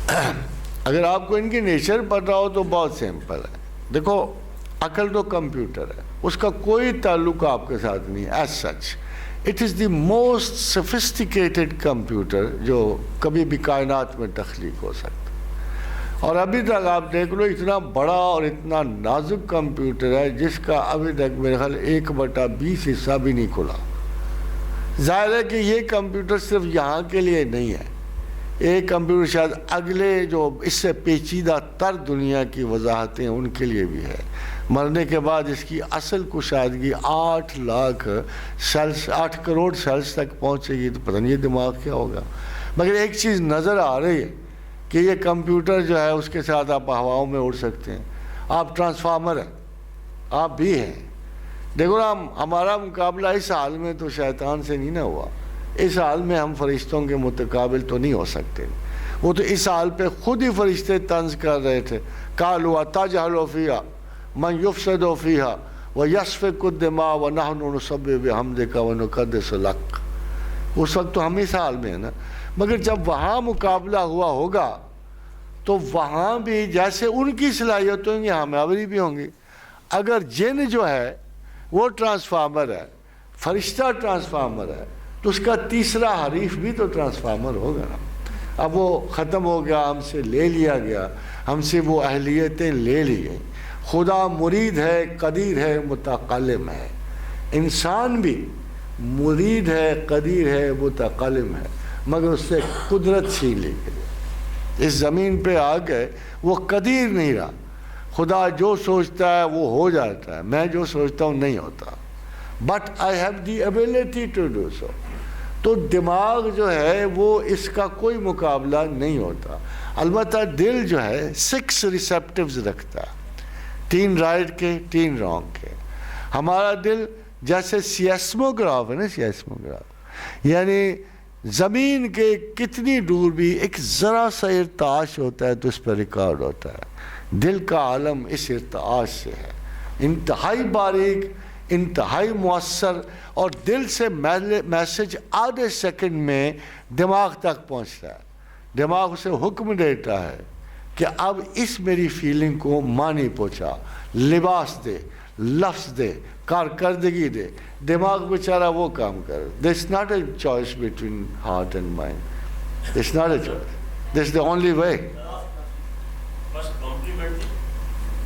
اگر آپ کو ان کی نیچر پتہ ہو تو بہت سمپل ہے. دیکھو عقل تو کمپیوٹر ہے, اس کا کوئی تعلق آپ کے ساتھ نہیں ہے as such. It is the most sophisticated computer جو کبھی بھی کائنات میں تخلیق ہو سکتا. اور ابھی تک آپ دیکھ لو اتنا بڑا اور اتنا نازک کمپیوٹر ہے جس کا ابھی تک میرے خیال 1/20 حصہ بھی نہیں کھلا. ظاہر ہے کہ یہ کمپیوٹر صرف یہاں کے لیے نہیں ہے, ایک کمپیوٹر شاید اگلے جو اس سے پیچیدہ تر دنیا کی وضاحتیں ان کے لیے بھی ہے. مرنے کے بعد اس کی اصل کشادگی 8 لاکھ سیلز 8 کروڑ سیلز تک پہنچے گی, تو پتہ نہیں یہ دماغ کیا ہوگا. مگر ایک چیز نظر آ رہی ہے کہ یہ کمپیوٹر جو ہے اس کے ساتھ آپ ہواؤں میں اڑ سکتے ہیں. آپ ٹرانسفارمر ہیں, آپ بھی ہیں. دیکھو نا, ہمارا مقابلہ اس حال میں تو شیطان سے نہیں نہ ہوا, اس حال میں ہم فرشتوں کے متقابل تو نہیں ہو سکتے. وہ تو اس حال پہ خود ہی فرشتے طنز کر رہے تھے. قالوا اتجعل فیہا من یفسد فیہا ویسفک الدماء ونحن نسبح بحمدک ونقدس لک. اس وقت تو ہم اس حال میں ہیں نا. مگر جب وہاں مقابلہ ہوا ہوگا تو وہاں بھی جیسے ان کی صلاحیت ہوں گی ہماری بھی ہوں گی. اگر جن جو ہے وہ ٹرانسفارمر ہے, فرشتہ ٹرانسفارمر ہے, تو اس کا تیسرا حریف بھی تو ٹرانسفارمر ہوگا نا. اب وہ ختم ہو گیا, ہم سے لے لیا گیا, ہم سے وہ اہلیتیں لے لی گئیں. خدا مرید ہے, قدیر ہے, متکلم ہے. انسان بھی مرید ہے, قدیر ہے, متکلم ہے, مگر اس سے قدرت چھین لی گئی. اس زمین پہ آ گئے, وہ قدیر نہیں رہا. خدا جو سوچتا ہے وہ ہو جاتا ہے, میں جو سوچتا ہوں نہیں ہوتا. But I have the ability to do so. تو دماغ جو ہے وہ اس کا کوئی مقابلہ نہیں ہوتا. البتہ دل جو ہے 6 ریسیپٹیوز رکھتا ہے, 3 رائٹ کے 3 رانگ کے. ہمارا دل جیسے سیسموگراف ہے نا, سیسموگراف یعنی زمین کے کتنی دور بھی ایک ذرا سا ارتعاش ہوتا ہے تو اس پر ریکارڈ ہوتا ہے. دل کا عالم اس ارتعاش سے ہے, انتہائی باریک, انتہائی مؤثر, اور دل سے میسج آدھے سیکنڈ میں دماغ تک پہنچتا ہے. دماغ اسے حکم دیتا ہے کہ اب اس میری فیلنگ کو معنی پہنچا, لباس دے, لفظ دے, کارکردگی دے. دماغ بیچارہ وہ کام کر. There's not a choice between heart and mind. There's not a choice. That's the only way.